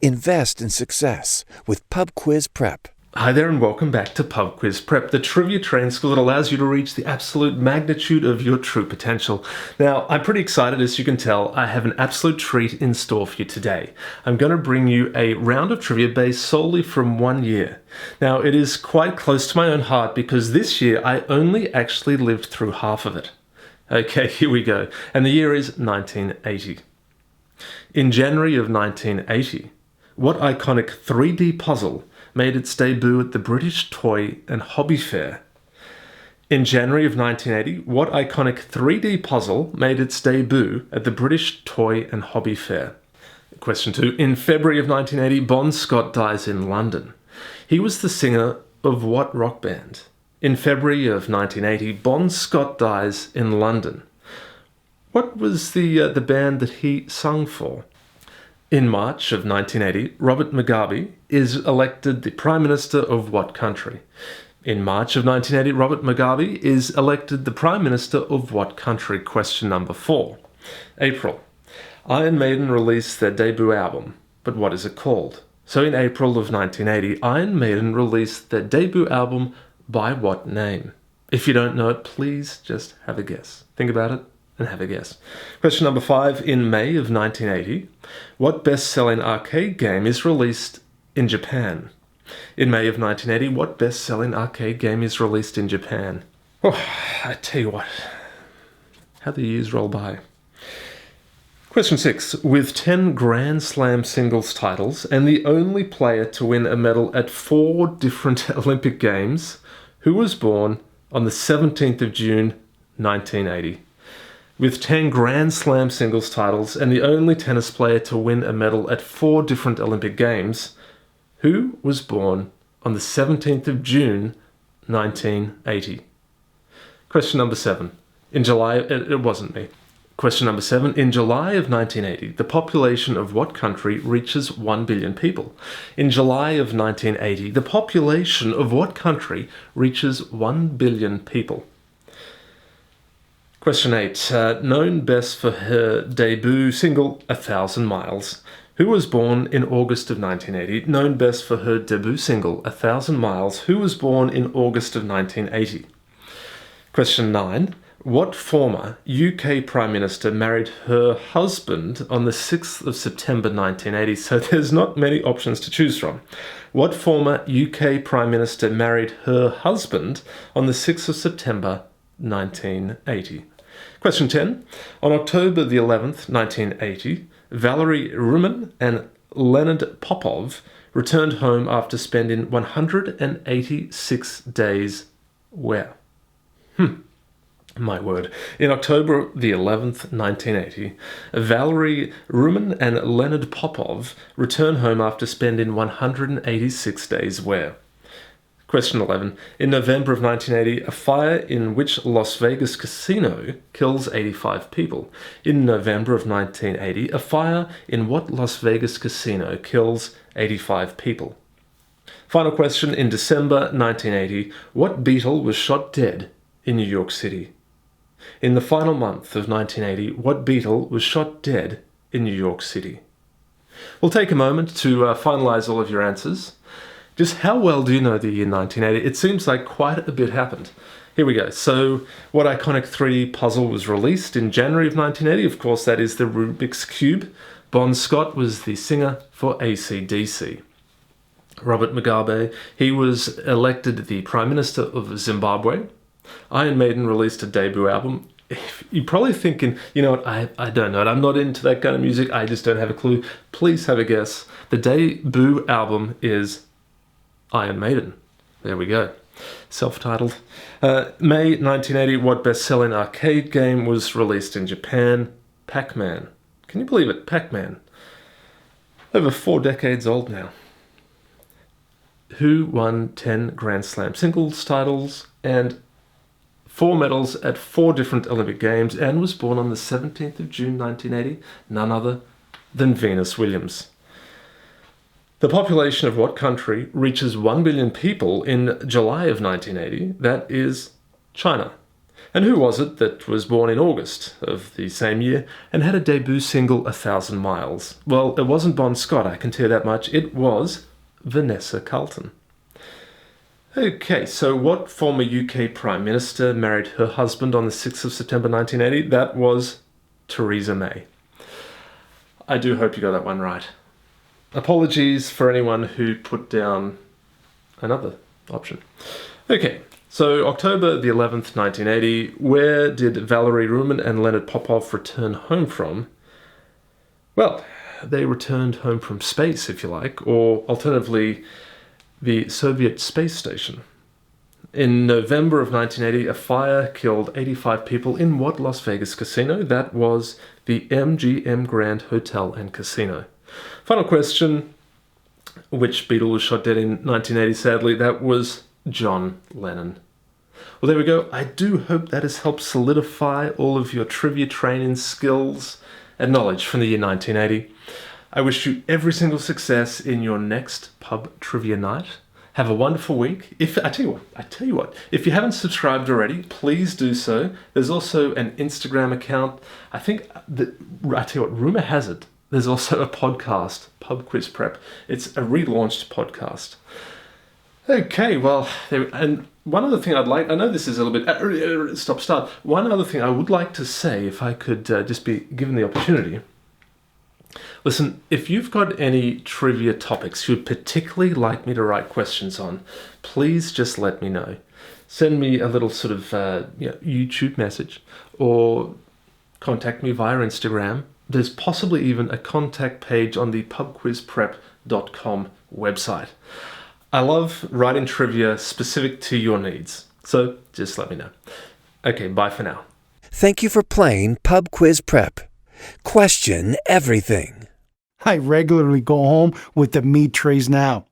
Invest in success with Pub Quiz Prep. Hi there and welcome back to Pub Quiz Prep, the trivia training school that allows you to reach the absolute magnitude of your true potential. Now, I'm pretty excited, as you can tell. I have an absolute treat in store for you today. I'm going to bring you a round of trivia based solely from 1 year. Now, it is quite close to my own heart because this year I only actually lived through half of it. Okay, here we go. And the year is 1980. In January of 1980, what iconic 3D puzzle made its debut at the British Toy and Hobby Fair? In January of 1980, what iconic 3D puzzle made its debut at the British Toy and Hobby Fair? Question 2. In February of 1980, Bon Scott dies in London. He was the singer of what rock band? In February of 1980, Bon Scott dies in London. What was the band that he sung for? In March of 1980, Robert Mugabe is elected the Prime Minister of what country? In March of 1980, Robert Mugabe is elected the Prime Minister of what country? Question number 4. April. Iron Maiden released their debut album, but what is it called? So in April of 1980, Iron Maiden released their debut album by what name? If you don't know it, please just have a guess. Think about it and have a guess. Question number 5. In May of 1980, what best-selling arcade game is released in Japan? In May of 1980, what best-selling arcade game is released in Japan? Oh, I tell you what, how the years roll by. Question 6. With 10 Grand Slam singles titles and the only player to win a medal at 4 different Olympic Games, who was born on the 17th of June, 1980? With 10 Grand Slam singles titles and the only tennis player to win a medal at 4 different Olympic Games, who was born on the 17th of June, 1980? Question number 7. In July, it wasn't me. Question number 7. In July of 1980, the population of what country reaches 1 billion people? In July of 1980, the population of what country reaches 1 billion people? Question 8. Known best for her debut single, 1,000 Miles. Who was born in August of 1980? Known best for her debut single, 1,000 Miles. Who was born in August of 1980? Question 9. What former UK Prime Minister married her husband on the 6th of September 1980? So there's not many options to choose from. What former UK Prime Minister married her husband on the 6th of September 1980? Question 10. On October the 11th, 1980, Valery Rumen and Leonid Popov returned home after spending 186 days where? My word. In October the 11th, 1980, Valery Rumen and Leonid Popov returned home after spending 186 days where? Question 11. In November of 1980, a fire in which Las Vegas casino kills 85 people? In November of 1980, a fire in what Las Vegas casino kills 85 people? Final question. In December 1980, what Beatle was shot dead in New York City? In the final month of 1980, what Beatle was shot dead in New York City? We'll take a moment to finalize all of your answers. Just how well do you know the year 1980? It seems like quite a bit happened. Here we go. So, what iconic 3D puzzle was released in January of 1980? Of course, that is the Rubik's Cube. Bon Scott was the singer for AC/DC. Robert Mugabe, he was elected the Prime Minister of Zimbabwe. Iron Maiden released a debut album. You're probably thinking, you know what, I don't know. I'm not into that kind of music. I just don't have a clue. Please have a guess. The debut album is Iron Maiden. There we go. Self-titled. May 1980, what best-selling arcade game was released in Japan? Pac-Man. Can you believe it? Pac-Man. Over 4 decades old now. Who won 10 Grand Slam singles titles and 4 medals at 4 different Olympic Games and was born on the 17th of June 1980? None other than Venus Williams. The population of what country reaches 1 billion people in July of 1980? That is China. And who was it that was born in August of the same year and had a debut single 1,000 Miles? Well, it wasn't Bon Scott, I can tell you that much. It was Vanessa Carlton. Okay, so what former UK Prime Minister married her husband on the 6th of September 1980? That was Theresa May. I do hope you got that one right. Apologies for anyone who put down another option. Okay, so October the 11th, 1980, where did Valery Rumen and Leonid Popov return home from? Well, they returned home from space, if you like, or alternatively, the Soviet space station. In November of 1980, a fire killed 85 people in what Las Vegas casino? That was the MGM Grand Hotel and Casino. Final question, which Beatle was shot dead in 1980, sadly? That was John Lennon. Well, there we go. I do hope that has helped solidify all of your trivia training skills and knowledge from the year 1980. I wish you every single success in your next pub trivia night. Have a wonderful week. I tell you what, if you haven't subscribed already, please do so. There's also an Instagram account. I tell you what, rumor has it, there's also a podcast, Pub Quiz Prep. It's a relaunched podcast. Okay, well, and one other thing I know this is a little bit, stop. One other thing I would like to say, if I could just be given the opportunity. Listen, if you've got any trivia topics you'd particularly like me to write questions on, please just let me know. Send me a little sort of YouTube message or contact me via Instagram. There's possibly even a contact page on the pubquizprep.com website. I love writing trivia specific to your needs, so just let me know. Okay, bye for now. Thank you for playing Pub Quiz Prep. Question everything. I regularly go home with the meat trays now.